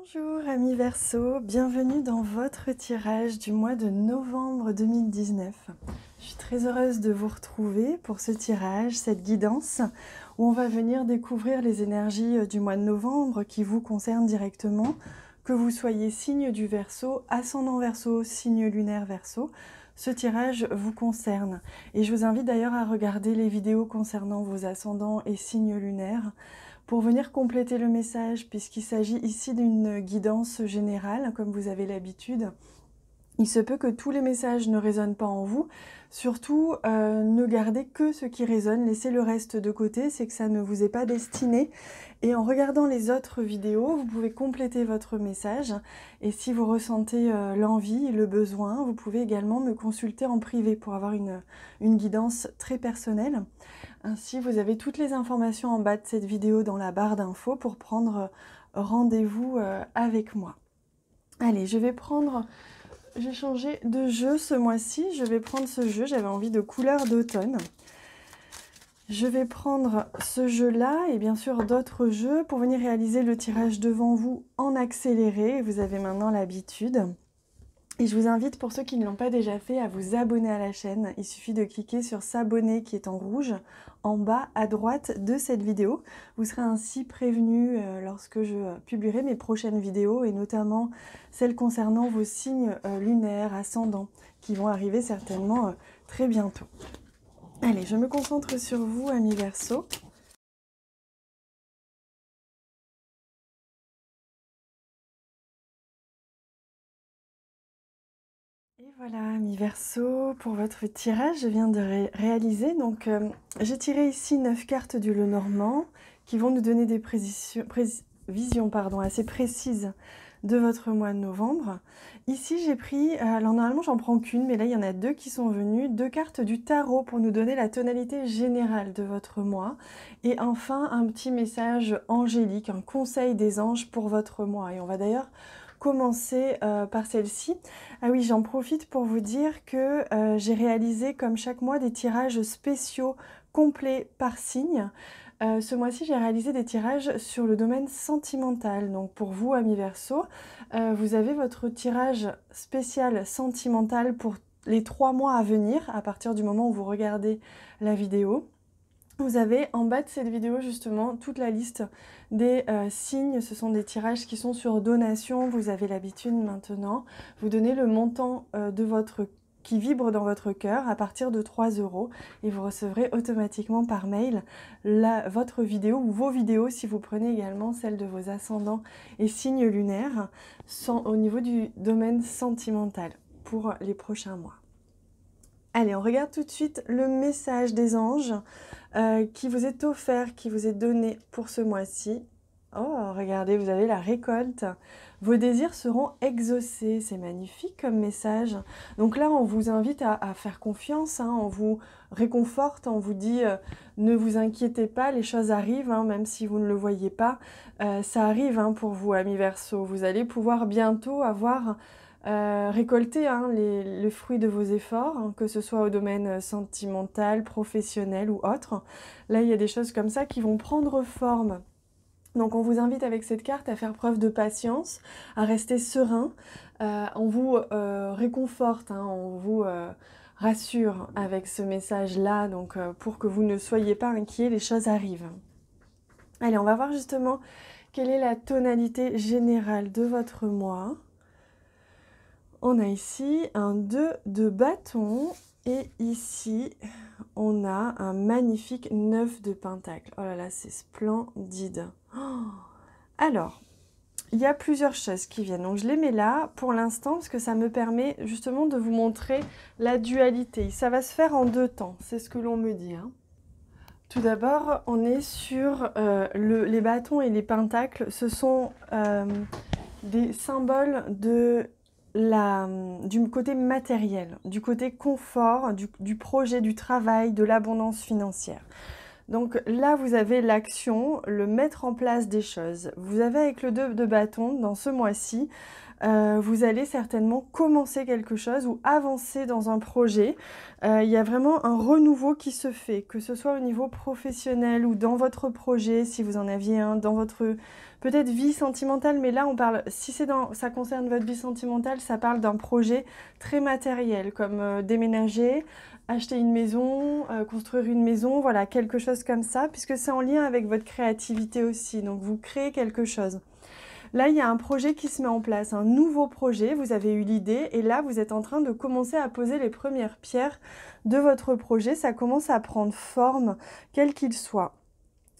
Bonjour amis Verseau, bienvenue dans votre tirage du mois de novembre 2019. Je suis très heureuse de vous retrouver pour ce tirage, cette guidance où on va venir découvrir les énergies du mois de novembre qui vous concernent directement, que vous soyez signe du Verseau, ascendant Verseau, signe lunaire Verseau. Ce tirage vous concerne et je vous invite d'ailleurs à regarder les vidéos concernant vos ascendants et signes lunaires pour venir compléter le message, puisqu'il s'agit ici d'une guidance générale, comme vous avez l'habitude. Il se peut que tous les messages ne résonnent pas en vous. Surtout, ne gardez que ce qui résonne, laissez le reste de côté, c'est que ça ne vous est pas destiné. Et en regardant les autres vidéos, vous pouvez compléter votre message. Et si vous ressentez l'envie, le besoin, vous pouvez également me consulter en privé pour avoir une guidance très personnelle. Ainsi, vous avez toutes les informations en bas de cette vidéo dans la barre d'infos pour prendre rendez-vous avec moi. Allez, j'ai changé de jeu ce mois-ci, je vais prendre ce jeu, j'avais envie de couleur d'automne. Je vais prendre ce jeu-là et bien sûr d'autres jeux pour venir réaliser le tirage devant vous en accéléré. Vous avez maintenant l'habitude. Et je vous invite, pour ceux qui ne l'ont pas déjà fait, à vous abonner à la chaîne. Il suffit de cliquer sur s'abonner qui est en rouge, en bas à droite de cette vidéo. Vous serez ainsi prévenu lorsque je publierai mes prochaines vidéos, et notamment celles concernant vos signes lunaires, ascendants, qui vont arriver certainement très bientôt. Allez, je me concentre sur vous, amis Verseau. Et voilà, amis Verseau, pour votre tirage, je viens de réaliser. Donc, j'ai tiré ici 9 cartes du Lenormand qui vont nous donner des visions assez précises de votre mois de novembre. Ici, j'ai pris, alors normalement, j'en prends qu'une, mais là, il y en a 2 qui sont venues. 2 cartes du tarot pour nous donner la tonalité générale de votre mois. Et enfin, un petit message angélique, un conseil des anges pour votre mois. Et on va d'ailleurs commencer par celle-ci. Ah oui, j'en profite pour vous dire que j'ai réalisé comme chaque mois des tirages spéciaux complets par signe. Ce mois-ci, j'ai réalisé des tirages sur le domaine sentimental. Donc pour vous, amis Verseau, vous avez votre tirage spécial sentimental pour les 3 mois à venir, à partir du moment où vous regardez la vidéo. Vous avez en bas de cette vidéo justement toute la liste des signes. Ce sont des tirages qui sont sur donation. Vous avez l'habitude maintenant. Vous donnez le montant qui vibre dans votre cœur à partir de 3 € et vous recevrez automatiquement par mail votre vidéo ou vos vidéos si vous prenez également celle de vos ascendants et signes lunaires au niveau du domaine sentimental pour les prochains mois. Allez, on regarde tout de suite le message des anges qui vous est offert, qui vous est donné pour ce mois-ci. Oh, regardez, vous avez la récolte. Vos désirs seront exaucés. C'est magnifique comme message. Donc là, on vous invite à faire confiance, hein, on vous réconforte, on vous dit ne vous inquiétez pas, les choses arrivent, hein, même si vous ne le voyez pas. Ça arrive hein, pour vous, amis Verseau. Vous allez pouvoir bientôt avoir récolter hein, le fruit de vos efforts, hein, que ce soit au domaine sentimental, professionnel ou autre. Là, il y a des choses comme ça qui vont prendre forme. Donc, on vous invite avec cette carte à faire preuve de patience, à rester serein. On vous réconforte, hein, on vous rassure avec ce message-là, donc pour que vous ne soyez pas inquiets, les choses arrivent. Allez, on va voir justement quelle est la tonalité générale de votre mois. On a ici un 2 de bâton et ici on a un magnifique 9 de pentacle. Oh là là, c'est splendide. Oh. Alors, il y a plusieurs choses qui viennent. Donc je les mets là pour l'instant parce que ça me permet justement de vous montrer la dualité. Ça va se faire en 2 temps, c'est ce que l'on me dit. Hein. Tout d'abord, on est sur les bâtons et les pentacles. Ce sont des symboles du côté matériel, du côté confort, du projet, du travail, de l'abondance financière. Donc là, vous avez l'action, le mettre en place des choses. Vous avez avec le 2 de bâton, dans ce mois-ci, vous allez certainement commencer quelque chose ou avancer dans un projet. Il y a vraiment un renouveau qui se fait, que ce soit au niveau professionnel ou dans votre projet, si vous en aviez un, dans votre peut-être vie sentimentale, mais là on parle, si ça concerne votre vie sentimentale, ça parle d'un projet très matériel, comme déménager, acheter une maison, construire une maison, voilà, quelque chose comme ça, puisque c'est en lien avec votre créativité aussi, donc vous créez quelque chose. Là, il y a un projet qui se met en place, un nouveau projet, vous avez eu l'idée et là, vous êtes en train de commencer à poser les premières pierres de votre projet. Ça commence à prendre forme, quel qu'il soit.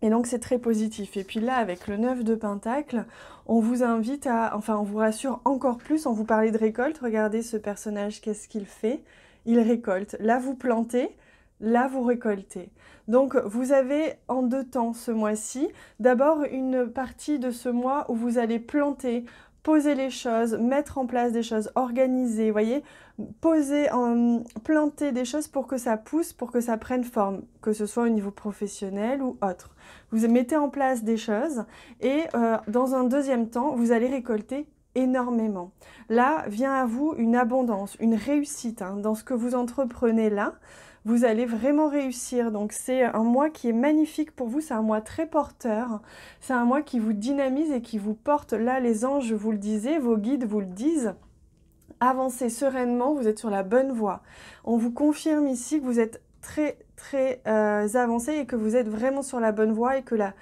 Et donc, c'est très positif. Et puis là, avec le 9 de Pentacle, on vous invite à... Enfin, on vous rassure encore plus, on vous parlait de récolte. Regardez ce personnage, qu'est-ce qu'il fait? Il récolte. Là, vous plantez. Là, vous récoltez. Donc, vous avez en 2 temps ce mois-ci. D'abord, une partie de ce mois où vous allez planter, poser les choses, mettre en place des choses, organiser, vous voyez, planter des choses pour que ça pousse, pour que ça prenne forme, que ce soit au niveau professionnel ou autre. Vous mettez en place des choses et dans un deuxième temps, vous allez récolter énormément. Là, vient à vous une abondance, une réussite dans ce que vous entreprenez là. Vous allez vraiment réussir. Donc c'est un mois qui est magnifique pour vous, c'est un mois très porteur, c'est un mois qui vous dynamise et qui vous porte. Là, les anges vous le disaient, vos guides vous le disent. Avancez sereinement, vous êtes sur la bonne voie. On vous confirme ici que vous êtes très avancé et que vous êtes vraiment sur la bonne voie et que la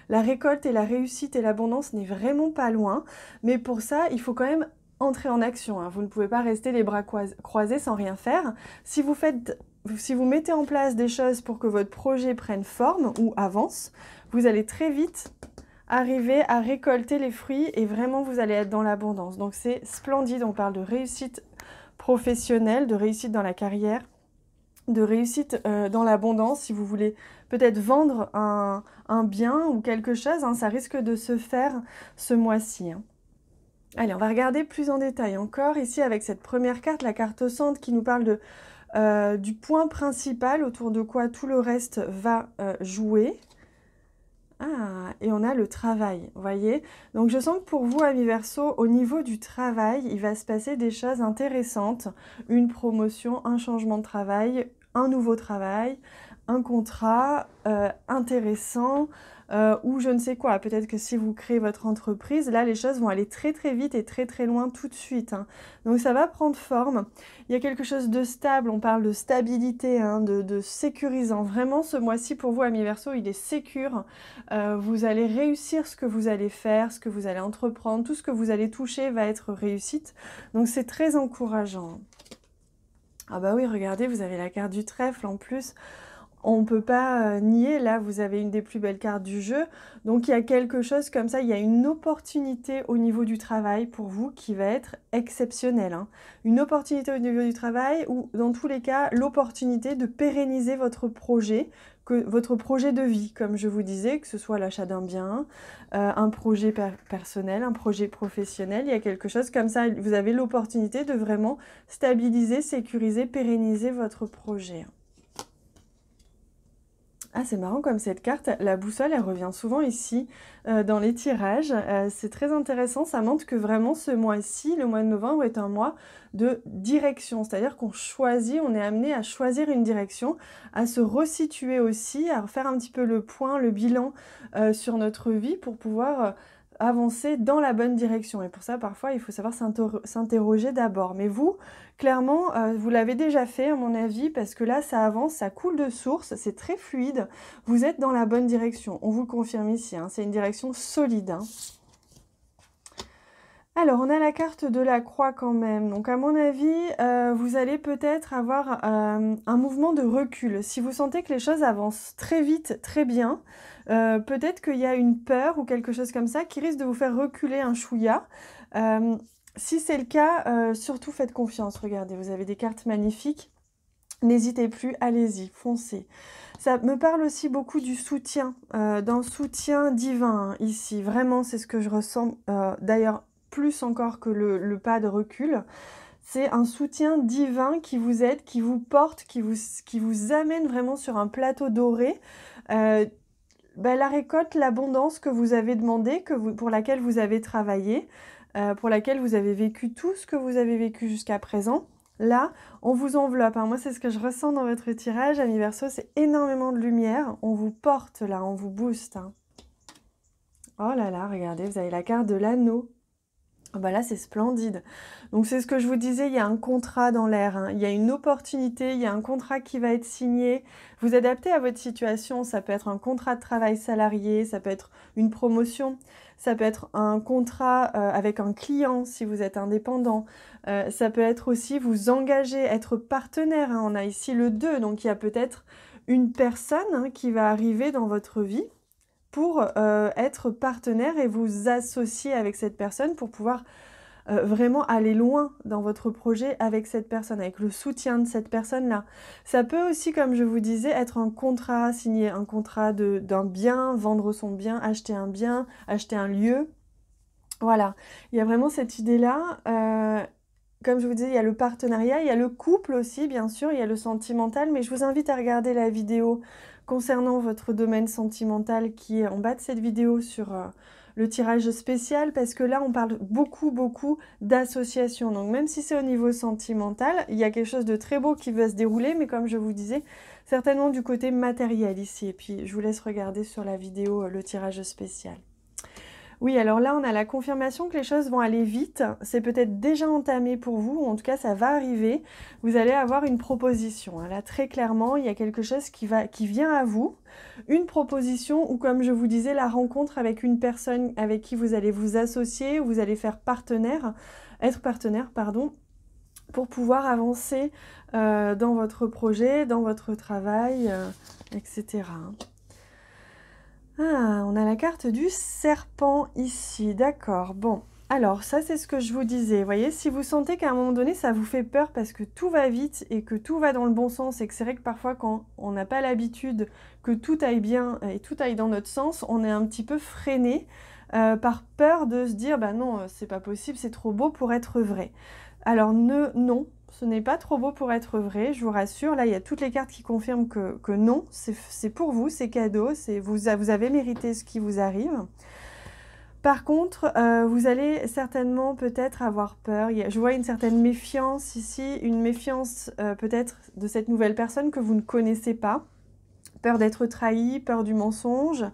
récolte et la réussite et l'abondance n'est vraiment pas loin. Mais pour ça, il faut quand même entrer en action. Vous ne pouvez pas rester les bras croisés sans rien faire. Si vous mettez en place des choses pour que votre projet prenne forme ou avance, vous allez très vite arriver à récolter les fruits et vraiment vous allez être dans l'abondance. Donc c'est splendide, on parle de réussite professionnelle, de réussite dans la carrière, de réussite dans l'abondance. Si vous voulez peut-être vendre un bien ou quelque chose, ça risque de se faire ce mois-ci. Allez, on va regarder plus en détail encore ici avec cette première carte, la carte au centre qui nous parle du point principal autour de quoi tout le reste va jouer. Ah, et on a le travail, vous voyez. Donc je sens que pour vous, amis Verseau, au niveau du travail, il va se passer des choses intéressantes. Une promotion, un changement de travail, un nouveau travail, un contrat intéressant ou je ne sais quoi. Peut-être que si vous créez votre entreprise, là les choses vont aller très vite et très loin tout de suite. Donc ça va prendre forme. Il y a quelque chose de stable, on parle de stabilité, de sécurisant. Vraiment ce mois-ci pour vous, amis Verseau, il est sécure. Vous allez réussir ce que vous allez faire, ce que vous allez entreprendre, tout ce que vous allez toucher va être réussite. Donc c'est très encourageant. Ah bah oui, regardez, vous avez la carte du trèfle en plus. On ne peut pas nier, là vous avez une des plus belles cartes du jeu, donc il y a quelque chose comme ça, il y a une opportunité au niveau du travail pour vous qui va être exceptionnelle. Une opportunité au niveau du travail ou dans tous les cas l'opportunité de pérenniser votre projet de vie, comme je vous disais, que ce soit l'achat d'un bien, un projet personnel, un projet professionnel, il y a quelque chose comme ça, vous avez l'opportunité de vraiment stabiliser, sécuriser, pérenniser votre projet. Ah, c'est marrant comme cette carte, la boussole, elle revient souvent ici dans les tirages. C'est très intéressant, ça montre que vraiment ce mois-ci, le mois de novembre, est un mois de direction. C'est-à-dire qu'on choisit, on est amené à choisir une direction, à se resituer aussi, à faire un petit peu le point, le bilan sur notre vie pour pouvoir avancer dans la bonne direction. Et pour ça, parfois, il faut savoir s'interroger d'abord. Mais vous, clairement, vous l'avez déjà fait, à mon avis, parce que là, ça avance, ça coule de source, c'est très fluide. Vous êtes dans la bonne direction. On vous le confirme ici, c'est une direction solide. Alors, on a la carte de la croix quand même. Donc, à mon avis, vous allez peut-être avoir un mouvement de recul. Si vous sentez que les choses avancent très vite, très bien, peut-être qu'il y a une peur ou quelque chose comme ça qui risque de vous faire reculer un chouïa. Si c'est le cas, surtout faites confiance. Regardez, vous avez des cartes magnifiques. N'hésitez plus, allez-y, foncez. Ça me parle aussi beaucoup du soutien, d'un soutien divin ici. Vraiment, c'est ce que je ressens. D'ailleurs, plus encore que le pas de recul. C'est un soutien divin qui vous aide, qui vous porte, qui vous amène vraiment sur un plateau doré. bah, la récolte, l'abondance que vous avez demandé, pour laquelle vous avez travaillé, pour laquelle vous avez vécu tout ce que vous avez vécu jusqu'à présent. Là, on vous enveloppe, hein. Moi, c'est ce que je ressens dans votre tirage, Amis Verseau, c'est énormément de lumière. On vous porte là, on vous booste, hein. Oh là là, regardez, vous avez la carte de l'anneau. Oh bah là, c'est splendide. Donc, c'est ce que je vous disais, il y a un contrat dans l'air, hein. Il y a une opportunité, il y a un contrat qui va être signé. Vous adaptez à votre situation, ça peut être un contrat de travail salarié, ça peut être une promotion, ça peut être un contrat avec un client si vous êtes indépendant. Ça peut être aussi vous engager, être partenaire, hein. On a ici le 2, donc il y a peut-être une personne, hein, qui va arriver dans votre vie pour être partenaire et vous associer avec cette personne pour pouvoir vraiment aller loin dans votre projet avec cette personne, avec le soutien de cette personne-là. Ça peut aussi, comme je vous disais, être un contrat, signer un contrat d'un bien, vendre son bien, acheter un lieu. Voilà, il y a vraiment cette idée-là. Comme je vous disais, il y a le partenariat, il y a le couple aussi, bien sûr, il y a le sentimental, mais je vous invite à regarder la vidéo concernant votre domaine sentimental qui est en bas de cette vidéo sur le tirage spécial, parce que là, on parle beaucoup d'association. Donc, même si c'est au niveau sentimental, il y a quelque chose de très beau qui va se dérouler, mais comme je vous disais, certainement du côté matériel ici. Et puis, je vous laisse regarder sur la vidéo le tirage spécial. Oui, alors là, on a la confirmation que les choses vont aller vite. C'est peut-être déjà entamé pour vous, ou en tout cas, ça va arriver. Vous allez avoir une proposition. Là, très clairement, il y a quelque chose qui vient à vous. Une proposition ou, comme je vous disais, la rencontre avec une personne avec qui vous allez vous associer, ou vous allez faire être partenaire, pardon, pour pouvoir avancer dans votre projet, dans votre travail, etc. Ah, on a la carte du serpent ici, d'accord. Bon, alors ça c'est ce que je vous disais. Vous voyez, si vous sentez qu'à un moment donné ça vous fait peur parce que tout va vite et que tout va dans le bon sens et que c'est vrai que parfois quand on n'a pas l'habitude que tout aille bien et tout aille dans notre sens, on est un petit peu freiné par peur de se dire bah non, c'est pas possible, c'est trop beau pour être vrai. Alors non, ce n'est pas trop beau pour être vrai, je vous rassure. Là, il y a toutes les cartes qui confirment que non, c'est pour vous, c'est cadeau, vous avez mérité ce qui vous arrive. Par contre, vous allez certainement peut-être avoir peur. Je vois une certaine méfiance ici, une méfiance peut-être de cette nouvelle personne que vous ne connaissez pas. Peur d'être trahi, peur du mensonge.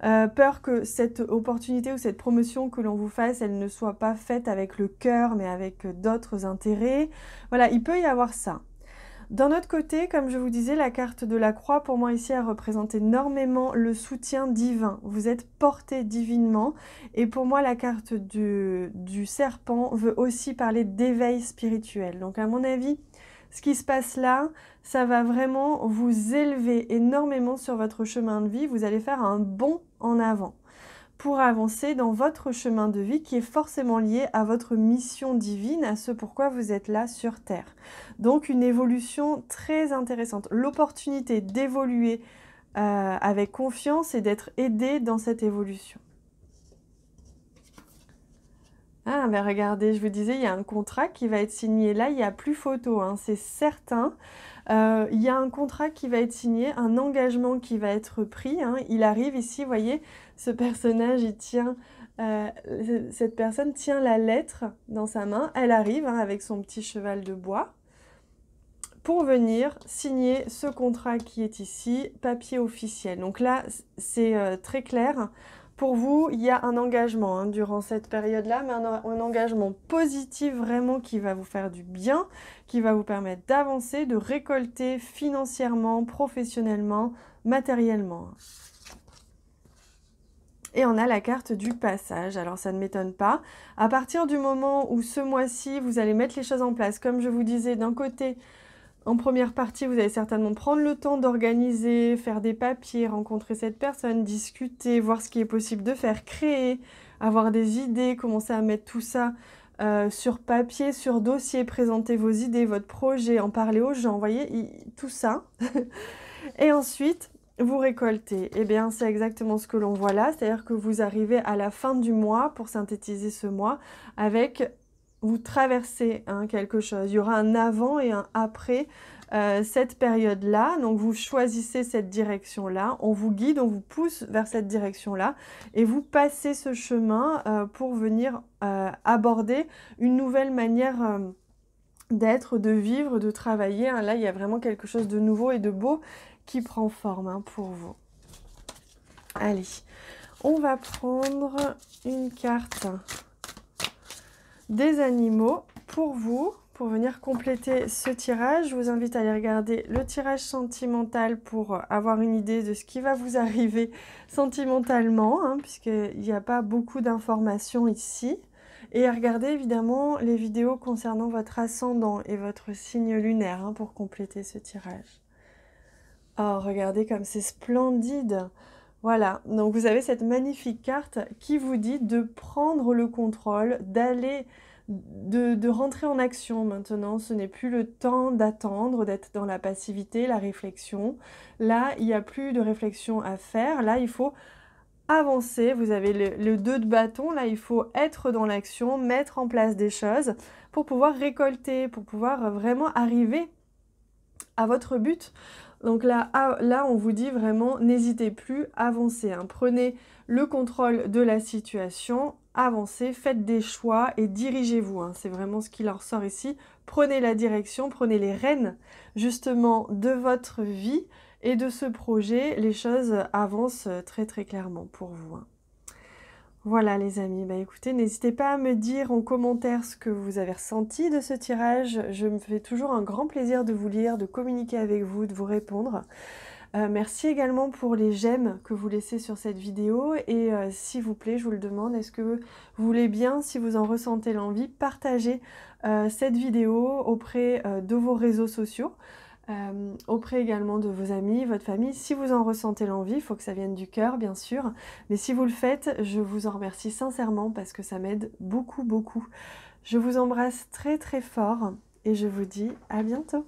Peur que cette opportunité ou cette promotion que l'on vous fasse, elle ne soit pas faite avec le cœur, mais avec d'autres intérêts. Voilà, il peut y avoir ça. D'un autre côté, comme je vous disais, la carte de la croix, pour moi ici, elle représente énormément le soutien divin. Vous êtes porté divinement. Et pour moi, la carte du serpent veut aussi parler d'éveil spirituel. Donc à mon avis, ce qui se passe là, ça va vraiment vous élever énormément sur votre chemin de vie. Vous allez faire un bond en avant pour avancer dans votre chemin de vie qui est forcément lié à votre mission divine, à ce pourquoi vous êtes là sur Terre. Donc une évolution très intéressante. L'opportunité d'évoluer avec confiance et d'être aidé dans cette évolution. Ah, ben regardez, je vous disais, il y a un contrat qui va être signé. Là, il n'y a plus photo, hein, c'est certain. Il y a un contrat qui va être signé, un engagement qui va être pris, hein. Il arrive ici, vous voyez, ce personnage, cette personne tient la lettre dans sa main. Elle arrive hein, avec son petit cheval de bois pour venir signer ce contrat qui est ici, papier officiel. Donc là, c'est très clair. Pour vous, il y a un engagement hein, durant cette période-là, mais un engagement positif vraiment qui va vous faire du bien, qui va vous permettre d'avancer, de récolter financièrement, professionnellement, matériellement. Et on a la carte du passage, alors ça ne m'étonne pas. À partir du moment où ce mois-ci, vous allez mettre les choses en place, comme je vous disais, d'un côté, en première partie, vous allez certainement prendre le temps d'organiser, faire des papiers, rencontrer cette personne, discuter, voir ce qui est possible de faire, créer, avoir des idées, commencer à mettre tout ça sur papier, sur dossier, présenter vos idées, votre projet, en parler aux gens, vous voyez, tout ça. Et ensuite, vous récoltez. Eh bien, c'est exactement ce que l'on voit là, c'est-à-dire que vous arrivez à la fin du mois, pour synthétiser ce mois, avec vous traversez hein, quelque chose. Il y aura un avant et un après cette période-là. Donc, vous choisissez cette direction-là. On vous guide, on vous pousse vers cette direction-là. Et vous passez ce chemin pour venir aborder une nouvelle manière d'être, de vivre, de travailler. Hein. Là, il y a vraiment quelque chose de nouveau et de beau qui prend forme hein, pour vous. Allez, on va prendre une carte des animaux pour vous, pour venir compléter ce tirage. Je vous invite à aller regarder le tirage sentimental pour avoir une idée de ce qui va vous arriver sentimentalement, hein, puisqu'il n'y a pas beaucoup d'informations ici. Et à regarder évidemment les vidéos concernant votre ascendant et votre signe lunaire hein, pour compléter ce tirage. Oh, regardez comme c'est splendide! Voilà, donc vous avez cette magnifique carte qui vous dit de prendre le contrôle, d'aller, de rentrer en action maintenant. Ce n'est plus le temps d'attendre, d'être dans la passivité, la réflexion. Là, il n'y a plus de réflexion à faire. Là, il faut avancer. Vous avez le 2 de bâton. Là, il faut être dans l'action, mettre en place des choses pour pouvoir récolter, pour pouvoir vraiment arriver à votre but. Donc là, on vous dit vraiment, n'hésitez plus, avancez. Hein. Prenez le contrôle de la situation, avancez, faites des choix et dirigez-vous. Hein. C'est vraiment ce qui leur sort ici. Prenez la direction, prenez les rênes justement de votre vie et de ce projet. Les choses avancent très très clairement pour vous. Hein. Voilà les amis, bah écoutez, n'hésitez pas à me dire en commentaire ce que vous avez ressenti de ce tirage. Je me fais toujours un grand plaisir de vous lire, de communiquer avec vous, de vous répondre. Merci également pour les j'aime que vous laissez sur cette vidéo et s'il vous plaît, je vous le demande, est-ce que vous voulez bien, si vous en ressentez l'envie, partager cette vidéo auprès de vos réseaux sociaux. Auprès également de vos amis, votre famille, si vous en ressentez l'envie, il faut que ça vienne du cœur bien sûr, mais si vous le faites, je vous en remercie sincèrement parce que ça m'aide beaucoup beaucoup. Je vous embrasse très très fort et je vous dis à bientôt.